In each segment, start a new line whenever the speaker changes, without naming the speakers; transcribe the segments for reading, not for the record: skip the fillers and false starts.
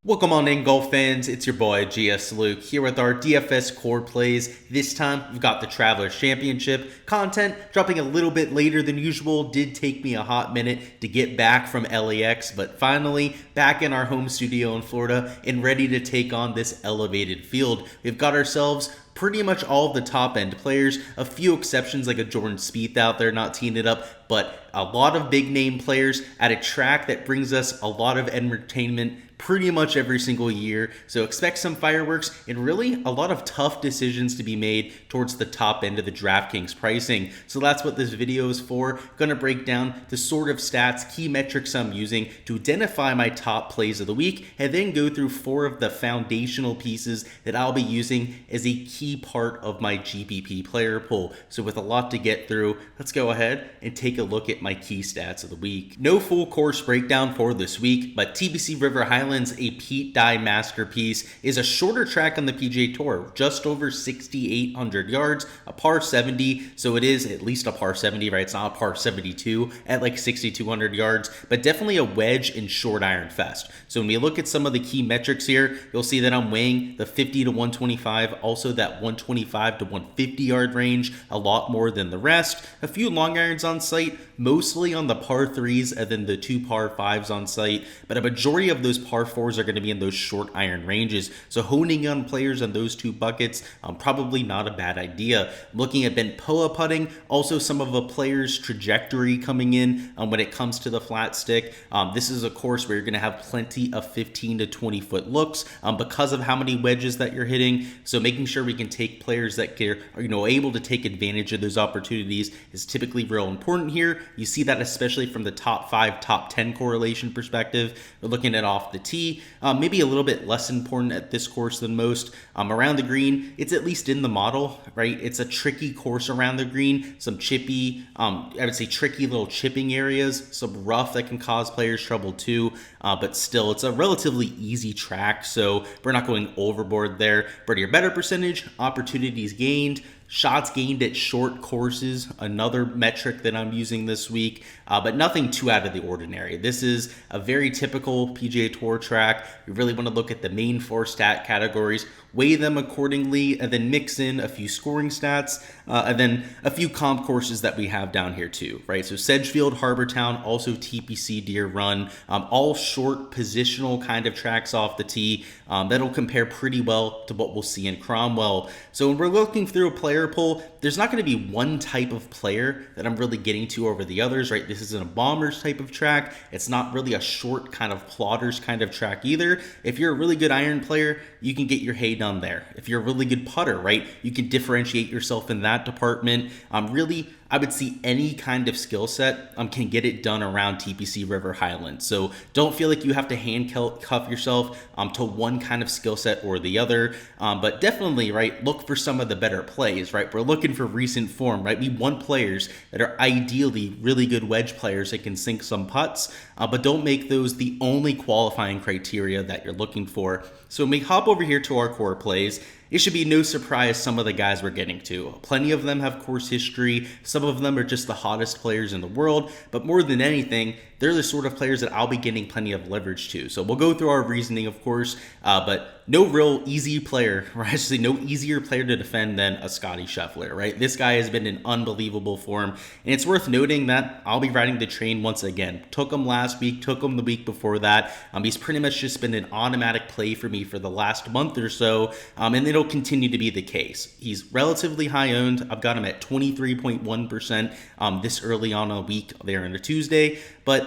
Welcome on in, golf fans. It's your boy Gsluke here with our DFS core plays. This time we've got the Travelers Championship content dropping a little bit later than usual. Did take me a hot minute to get back from LAX, but finally back in our home studio in Florida and ready to take on this elevated field. We've got ourselves pretty much all of the top end players, a few exceptions like a Jordan Spieth out there not teeing it up, but a lot of big name players at a track that brings us a lot of entertainment pretty much every single year. So expect some fireworks and really a lot of tough decisions to be made towards the top end of the Draftkings pricing. So that's what this video is for. Going to break down the sort of stats, key metrics I'm using to identify my top plays of the week, and then go through 4 of the foundational pieces that I'll be using as a key part of my GPP player pool. So with a lot to get through, let's go ahead and take a look at my key stats of the week. No full course breakdown for this week, but TPC River Highlands, a Pete Dye masterpiece, is a shorter track on the PGA Tour, just over 6,800 yards, a par 70, so it is at least a par 70, right? It's not a par 72 at like 6,200 yards, but definitely a wedge and short iron fest. So when we look at some of the key metrics here, you'll see that I'm weighing the 50 to 125, also that 125 to 150 yard range, a lot more than the rest. A few long irons on site, mostly on the par 3s and then the 2 par 5s on site, but a majority of those par 4s are going to be in those short iron ranges. So honing on players on those 2 buckets, probably not a bad idea. Looking at bent POA putting, also some of a player's trajectory coming in when it comes to the flat stick. This is a course where you're going to have plenty of 15 to 20 foot looks because of how many wedges that you're hitting. So making sure we can take players that are able to take advantage of those opportunities is typically real important here. You see that especially from the top 5, top 10 correlation perspective. We're looking at off the tee, maybe a little bit less important at this course than most. Around the green, it's at least in the model, right? It's a tricky course around the green, some chippy, I would say tricky little chipping areas, some rough that can cause players trouble too, but still it's a relatively easy track, so we're not going overboard there. Birdie or better percentage, opportunities gained, shots gained at short courses, another metric that I'm using this week, but nothing too out of the ordinary. This is a very typical PGA Tour track. You really want to look at the main 4 stat categories, weigh them accordingly, and then mix in a few scoring stats, and then a few comp courses that we have down here too, right? So Sedgefield, Harbortown, also TPC Deer Run, all short positional kind of tracks off the tee. That'll compare pretty well to what we'll see in Cromwell. So when we're looking through a player pool, there's not going to be one type of player that I'm really getting to over the others, right? This isn't a bombers type of track. It's not really a short kind of plotters kind of track either. If you're a really good iron player, you can get your hay done there. If you're a really good putter, right, you can differentiate yourself in that department. Really, I would see any kind of skill set can get it done around TPC River Highlands. So don't feel like you have to handcuff yourself to one kind of skill set or the other. But definitely, right, look for some of the better plays, right? We're looking for recent form, right? We want players that are ideally really good wedge players that can sink some putts, but don't make those the only qualifying criteria that you're looking for. So when we hop over here to our core plays, it should be no surprise some of the guys we're getting to. Plenty of them have course history. Some of them are just the hottest players in the world. But more than anything, they're the sort of players that I'll be getting plenty of leverage to. So we'll go through our reasoning, of course, but no real easy player, or actually no easier player to defend than a Scotty Scheffler, right? This guy has been in unbelievable form. And it's worth noting that I'll be riding the train once again. Took him last week, took him the week before that. He's pretty much just been an automatic play for me for the last month or so, and it'll continue to be the case. He's relatively high owned. I've got him at 23.1% this early on a week there on a Tuesday, but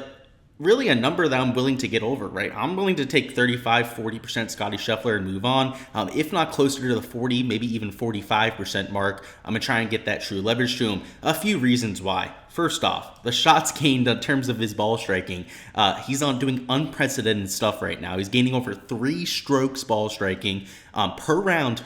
really a number that I'm willing to get over, right? I'm willing to take 35-40% Scotty Scheffler and move on, if not closer to the 40, maybe even 45% mark. I'm going to try and get that true leverage to him. A few reasons why. First off, the shots gained in terms of his ball striking. He's doing unprecedented stuff right now. He's gaining over 3 strokes ball striking per round,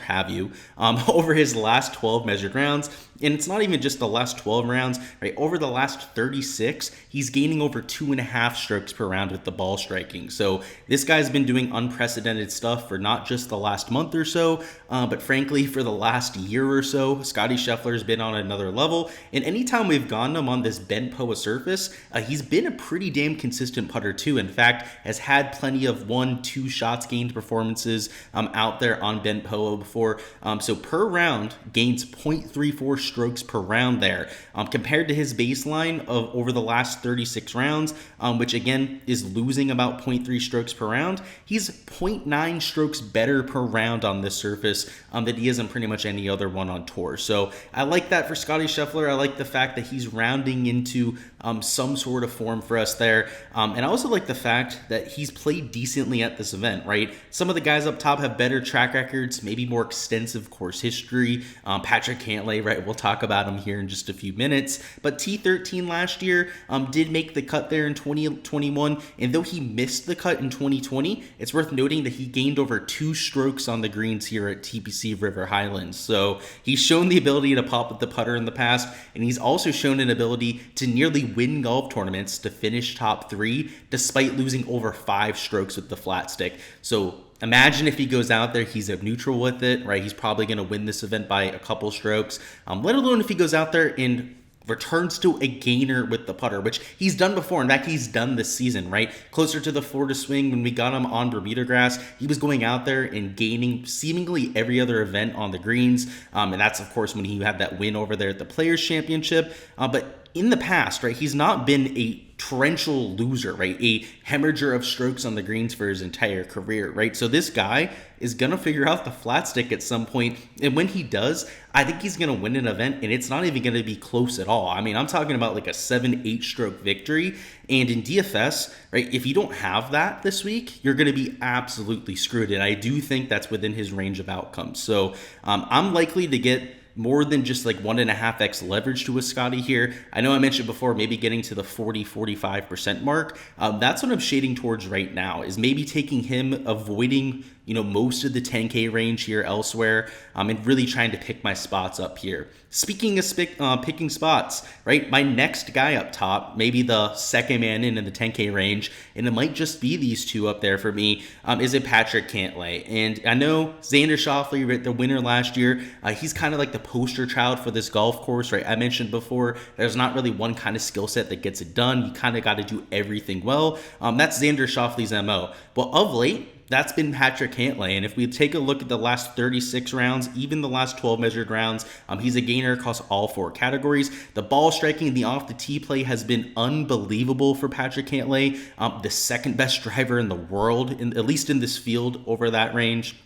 over his last 12 measured rounds. And it's not even just the last 12 rounds, right? Over the last 36, he's gaining over 2.5 strokes per round with the ball striking. So this guy's been doing unprecedented stuff for not just the last month or so, but frankly, for the last year or so. Scotty Scheffler's been on another level. And anytime we've gone to him on this bent POA surface, he's been a pretty damn consistent putter too. In fact, has had plenty of 1-2 shots gained performances out there on bent POA before. So per round, gains 0.34 strokes per round there, compared to his baseline of over the last 36 rounds, which again is losing about 0.3 strokes per round. He's 0.9 strokes better per round on this surface than he is on pretty much any other one on tour. So I like that for Scottie Scheffler. I like the fact that he's rounding into some sort of form for us there. And I also like the fact that he's played decently at this event, right? Some of the guys up top have better track records, maybe more extensive course history. Patrick Cantlay, right? We'll talk about him here in just a few minutes. But T13 last year did make the cut there in 2021. And though he missed the cut in 2020, it's worth noting that he gained over 2 strokes on the greens here at TPC River Highlands. So he's shown the ability to pop with the putter in the past, and he's also shown an ability to nearly win golf tournaments to finish top 3 despite losing over 5 strokes with the flat stick. So imagine if he goes out there, he's a neutral with it, right? He's probably going to win this event by a couple strokes, let alone if he goes out there and returns to a gainer with the putter, which he's done before. In fact, he's done this season, right? Closer to the Florida swing, when we got him on Bermuda grass, he was going out there and gaining seemingly every other event on the greens. And that's, of course, when he had that win over there at the Players Championship. But in the past, right, he's not been a torrential loser, right? A hemorrhager of strokes on the greens for his entire career, right? So this guy is going to figure out the flat stick at some point. And when he does, I think he's going to win an event, and it's not even going to be close at all. I mean, I'm talking about like a 7-8 stroke victory. And in DFS, right, if you don't have that this week, you're going to be absolutely screwed. And I do think that's within his range of outcomes. So I'm likely to get more than just like 1.5x leverage to a Scotty here. I know I mentioned before, maybe getting to the 40-45% mark. That's what I'm shading towards right now, is maybe taking him, avoiding most of the 10K range here elsewhere, and really trying to pick my spots up here. Speaking of picking spots, right, my next guy up top, maybe the second man in the 10K range, and it might just be these two up there for me, is a Patrick Cantlay. And I know Xander Schauffele, the winner last year, he's kind of like the poster child for this golf course, right? I mentioned before, there's not really one kind of skill set that gets it done. You kind of got to do everything well. That's Xander Schauffele's MO. Well, of late, that's been Patrick Cantlay. And if we take a look at the last 36 rounds, even the last 12 measured rounds, he's a gainer across all 4 categories. The ball striking and the off the tee play has been unbelievable for Patrick Cantlay. The second best driver in the world, at least in this field, over that range.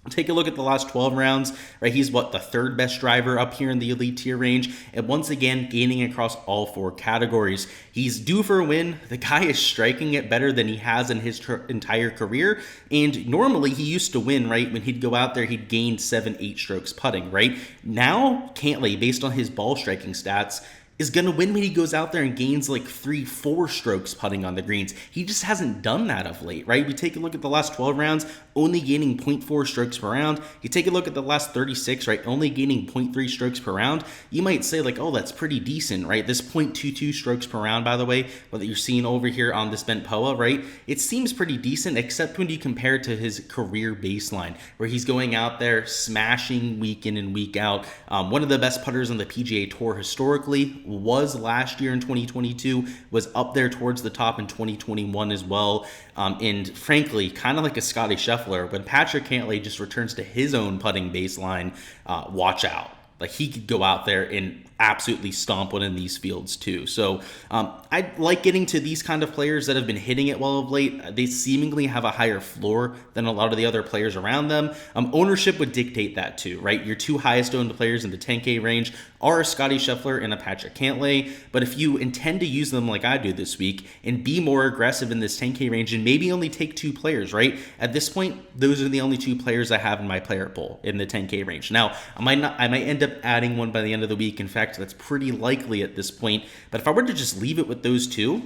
Take a look at the last 12 rounds, right? He's the 3rd best driver up here in the elite tier range, and once again, gaining across all 4 categories. He's due for a win. The guy is striking it better than he has in his entire career, and normally he used to win, right? When he'd go out there, he'd gain 7-8 strokes putting, right? Now, Cantlay, based on his ball striking stats, is going to win when he goes out there and gains like 3-4 strokes putting on the greens. He just hasn't done that of late, right? We take a look at the last 12 rounds, only gaining 0.4 strokes per round. You take a look at the last 36, right? Only gaining 0.3 strokes per round. You might say like, oh, that's pretty decent, right? This 0.22 strokes per round, by the way, what you're seeing over here on this bent POA, right? It seems pretty decent, except when you compare it to his career baseline, where he's going out there smashing week in and week out. One of the best putters on the PGA Tour historically, was last year in 2022, was up there towards the top in 2021 as well. And frankly, kind of like a Scottie Scheffler, when Patrick Cantlay just returns to his own putting baseline, watch out. Like, he could go out there and absolutely stomp one in these fields too. So I like getting to these kind of players that have been hitting it well of late. They seemingly have a higher floor than a lot of the other players around them. Ownership would dictate that too, right? Your 2 highest owned players in the 10K range are a Scottie Scheffler and a Patrick Cantlay. But if you intend to use them like I do this week and be more aggressive in this 10K range and maybe only take 2 players, right? At this point, those are the only 2 players I have in my player pool in the 10K range. Now, I might end up adding one by the end of the week. In fact, that's pretty likely at this point. But if I were to just leave it with those 2,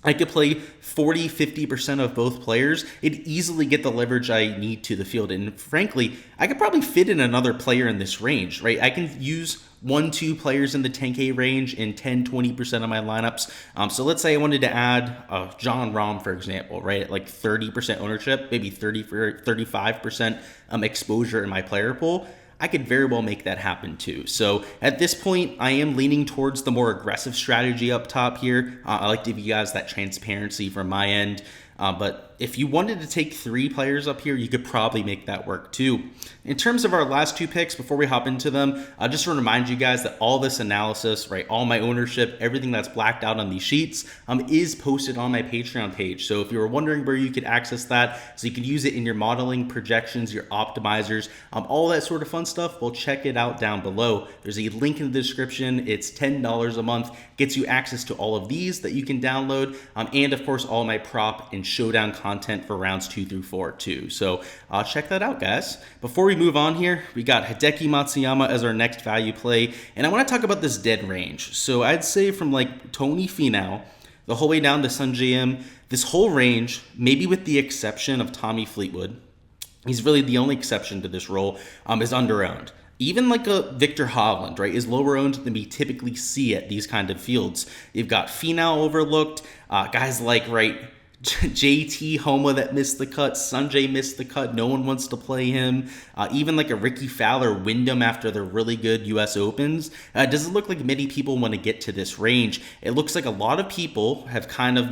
I could play 40-50% of both players. It'd easily get the leverage I need to the field. And frankly, I could probably fit in another player in this range, right? I can use 1-2 players in the 10K range in 10-20% of my lineups. So let's say I wanted to add John Rahm, for example, right? At like 30% ownership, maybe 35% exposure in my player pool. I could very well make that happen too. So at this point, I am leaning towards the more aggressive strategy up top here. I like to give you guys that transparency from my end. But if you wanted to take 3 players up here, you could probably make that work too. In terms of our last 2 picks, before we hop into them, I just want to remind you guys that all this analysis, right, all my ownership, everything that's blacked out on these sheets is posted on my Patreon page. So if you were wondering where you could access that, so you can use it in your modeling, projections, your optimizers, all that sort of fun stuff, well, check it out down below. There's a link in the description. It's $10 a month, gets you access to all of these that you can download, and of course, all my prop and showdown content for rounds 2 through 4 too. So check that out, guys. Before we move on here, we got Hideki Matsuyama as our next value play, and I want to talk about this dead range. So I'd say from like Tony Finau the whole way down to Sungjae Im, this whole range, maybe with the exception of Tommy Fleetwood, he's really the only exception to this rule, is under-owned. Even like a Victor Hovland, right, is lower owned than we typically see at these kind of fields. You've got Finau overlooked, guys like, right, JT Homa that missed the cut, Sungjae missed the cut, no one wants to play him. Even like a Ricky Fowler, Wyndham after the really good US Opens. Doesn't look like many people want to get to this range. It looks like a lot of people have kind of,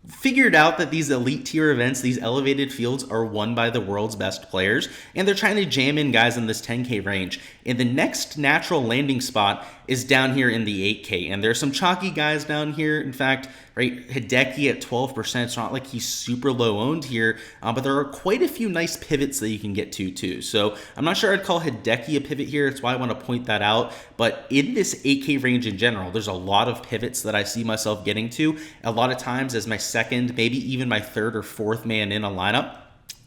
figured out that these elite tier events, these elevated fields, are won by the world's best players, and they're trying to jam in guys in this 10K range. And the next natural landing spot is down here in the 8K, and there's some chalky guys down here. In fact, right, Hideki at 12%, it's not like he's super low owned here, but there are quite a few nice pivots that you can get to too. So I'm not sure I'd call Hideki a pivot here, that's why I want to point that out. But in this 8K range in general, there's a lot of pivots that I see myself getting to, a lot of times as my second, maybe even my third or fourth man in a lineup,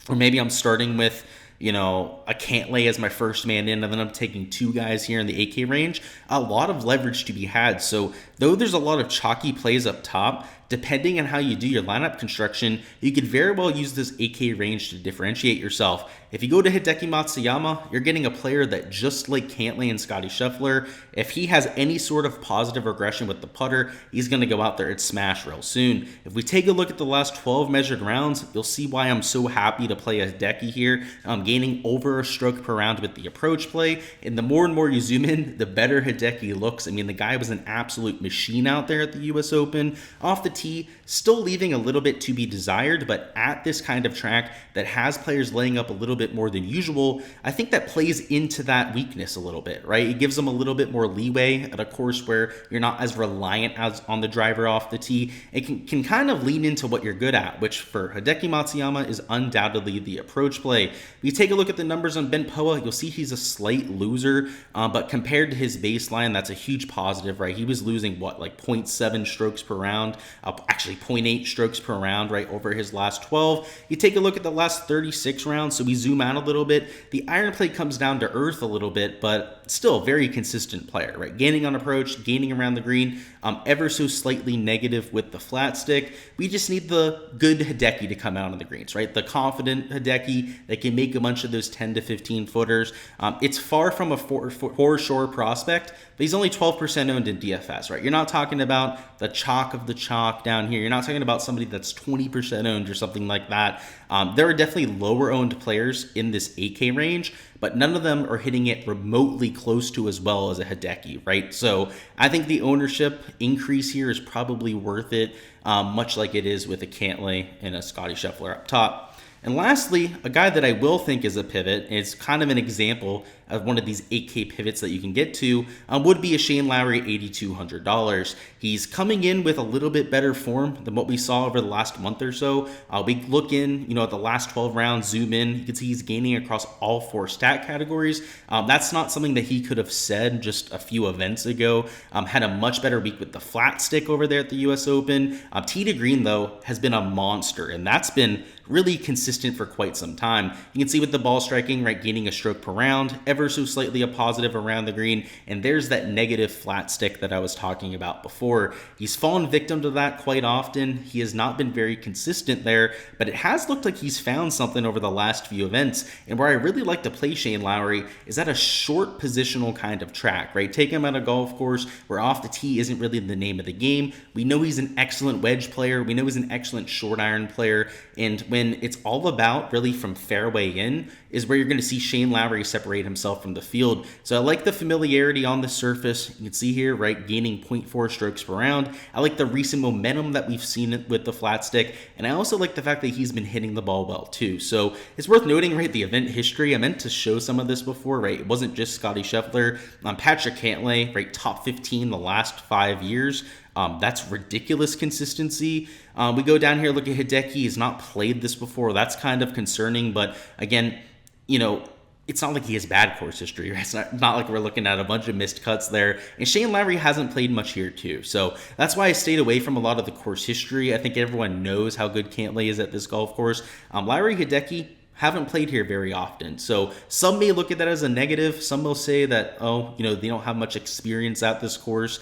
or maybe I'm starting with a Cantlay as my first man in, and then I'm taking 2 guys here in the 8K range. A lot of leverage to be had. So though there's a lot of chalky plays up top, depending on how you do your lineup construction, you could very well use this 8K range to differentiate yourself. If you go to Hideki Matsuyama, you're getting a player that, just like Cantlay and Scotty Scheffler, if he has any sort of positive regression with the putter, he's going to go out there and smash real soon. If we take a look at the last 12 measured rounds, you'll see why I'm so happy to play a Hideki here. I'm gaining over a stroke per round with the approach play, and the more and more you zoom in, the better Hideki looks. I mean, the guy was an absolute machine out there at the US Open. Off the tee, still leaving a little bit to be desired, but at this kind of track that has players laying up a little bit more than usual, I think that plays into that weakness a little bit, right? It gives them a little bit more leeway at a course where you're not as reliant as on the driver off the tee. It can kind of lean into what you're good at, which for Hideki Matsuyama is undoubtedly the approach play. If you take a look at the numbers on Ben Poa, you'll see he's a slight loser, but compared to his baseline, that's a huge positive, right? He was losing, like 0.7 strokes per round, actually 0.8 strokes per round, right, over his last 12. You take a look at the last 36 rounds, so we zoom out a little bit. The iron play comes down to earth a little bit, but still a very consistent player, right? Gaining on approach, gaining around the green, ever so slightly negative with the flat stick. We just need the good Hideki to come out on the greens, right? The confident Hideki that can make a bunch of those 10 to 15 footers. It's far from a for sure prospect, but he's only 12% owned in DFS, right? You're not talking about the chalk of the chalk down here. You're not talking about somebody that's 20% owned or something like that. There are definitely lower owned players in this 8K range, but none of them are hitting it remotely close to as well as a Hideki, right? So I think the ownership increase here is probably worth it, much like it is with a Cantlay and a Scotty Scheffler up top. And lastly, a guy that I will think is a pivot, is kind of an example of one of these 8K pivots that you can get to, would be a Shane Lowry $8,200. He's coming in with a little bit better form than what we saw over the last month or so. We look in, at the last 12 rounds, zoom in, you can see he's gaining across all 4 stat categories. That's not something that he could have said just a few events ago. Had a much better week with the flat stick over there at the US Open. Tee to green, though, has been a monster, and that's been really consistent for quite some time. You can see with the ball striking, right, gaining a stroke per round, ever so slightly a positive around the green, and there's that negative flat stick that I was talking about before. He's fallen victim to that quite often. He has not been very consistent there, but it has looked like he's found something over the last few events, and where I really like to play Shane Lowry is at a short positional kind of track, right? Take him at a golf course where off the tee isn't really the name of the game. We know he's an excellent wedge player. We know he's an excellent short iron player, and when it's all about really from fairway in is where you're going to see Shane Lowry separate himself himself from the field. So I like the familiarity on the surface. You can see here, right, gaining 0.4 strokes per round. I like the recent momentum that we've seen with the flat stick, and I also like the fact that he's been hitting the ball well too. So it's worth noting, right, the event history. I meant to show some of this before, right? It wasn't just Scotty Scheffler. Patrick Cantlay, right, top 15 the last 5 years. That's ridiculous consistency. We go down here, look at Hideki. He's not played this before. That's kind of concerning, but again, you know, it's not like he has bad course history, right? It's not like we're looking at a bunch of missed cuts there. And Shane Lowry hasn't played much here too. So that's why I stayed away from a lot of the course history. I think everyone knows how good Cantlay is at this golf course. Lowry, Hideki haven't played here very often. So some may look at that as a negative. Some will say that, oh, you know, they don't have much experience at this course.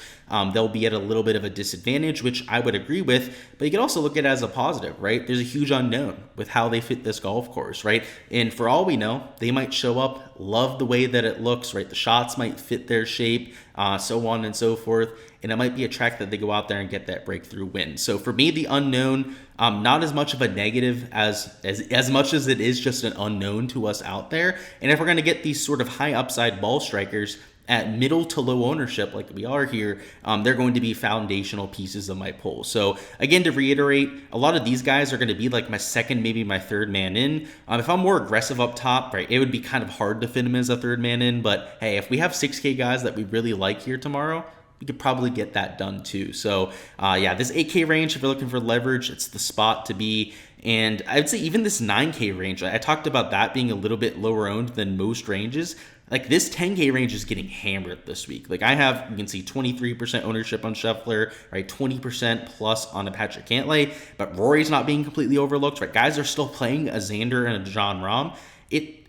They'll be at a little bit of a disadvantage, which I would agree with. But you can also look at it as a positive, right? There's a huge unknown with how they fit this golf course, right? And for all we know, they might show up, love the way that it looks, right? The shots might fit their shape, so on and so forth. And it might be a track that they go out there and get that breakthrough win. So for me, the unknown, not as much of a negative as much as it is just an unknown to us out there. And if we're going to get these sort of high upside ball strikers at middle to low ownership like we are here, they're going to be foundational pieces of my pool. So again, to reiterate, a lot of these guys are going to be like my second, maybe my third man in. If I'm more aggressive up top, right, it would be kind of hard to fit him as a third man in. But hey, if we have 6K guys that we really like here tomorrow, we could probably get that done too. So yeah, this 8K range, if you're looking for leverage, it's the spot to be. And I'd say even this 9K range, I talked about that being a little bit lower owned than most ranges. Like this 10K range is getting hammered this week. Like I have, you can see 23% ownership on Scheffler, right? 20% plus on a Patrick Cantlay, but Rory's not being completely overlooked, right? Guys are still playing a Xander and a Jon Rahm.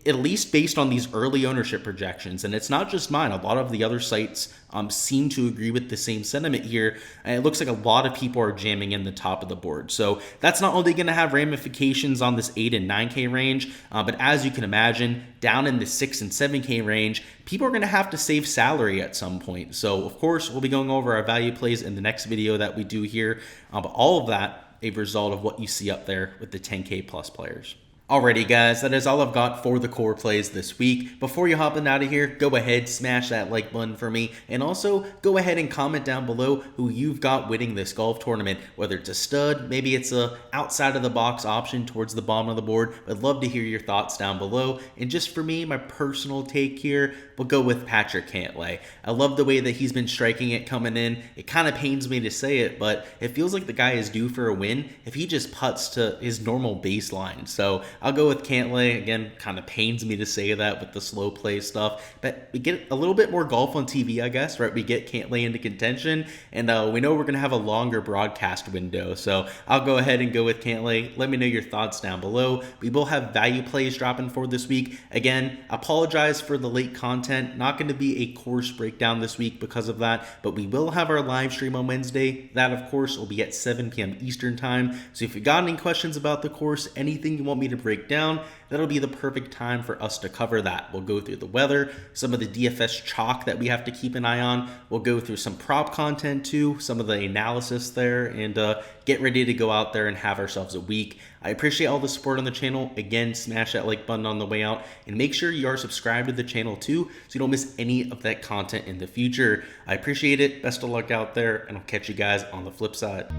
At least based on these early ownership projections, and it's not just mine, a lot of the other sites seem to agree with the same sentiment here, and it looks like a lot of people are jamming in the top of the board. So that's not only going to have ramifications on this 8 and 9K range, but as you can imagine, down in the 6 and 7K range, people are going to have to save salary at some point. So of course, we'll be going over our value plays in the next video that we do here, but all of that a result of what you see up there with the 10K plus players. Alrighty guys, that is all I've got for the core plays this week. Before you hopping out of here, go ahead, smash that like button for me, and also go ahead and comment down below who you've got winning this golf tournament, whether it's a stud, maybe it's a outside of the box option towards the bottom of the board. I'd love to hear your thoughts down below. And just for me, my personal take here, we'll go with Patrick Cantlay. I love the way that he's been striking it coming in. It kind of pains me to say it, but it feels like the guy is due for a win if he just putts to his normal baseline. So I'll go with Cantlay. Again, kind of pains me to say that with the slow play stuff, but we get a little bit more golf on TV, I guess, right? We get Cantlay into contention, and we know we're going to have a longer broadcast window. So I'll go ahead and go with Cantlay. Let me know your thoughts down below. We will have value plays dropping for this week. Again, apologize for the late content. Not going to be a course breakdown this week because of that, but we will have our live stream on Wednesday. That, of course, will be at 7 p.m. Eastern time. So if you got any questions about the course, anything you want me to break down, that'll be the perfect time for us to cover that. We'll go through the weather, some of the DFS chalk that we have to keep an eye on. We'll go through some prop content too, some of the analysis there, and get ready to go out there and have ourselves a week. I appreciate all the support on the channel. Again, smash that like button on the way out, and make sure you are subscribed to the channel too, so you don't miss any of that content in the future. I appreciate it. Best of luck out there, and I'll catch you guys on the flip side.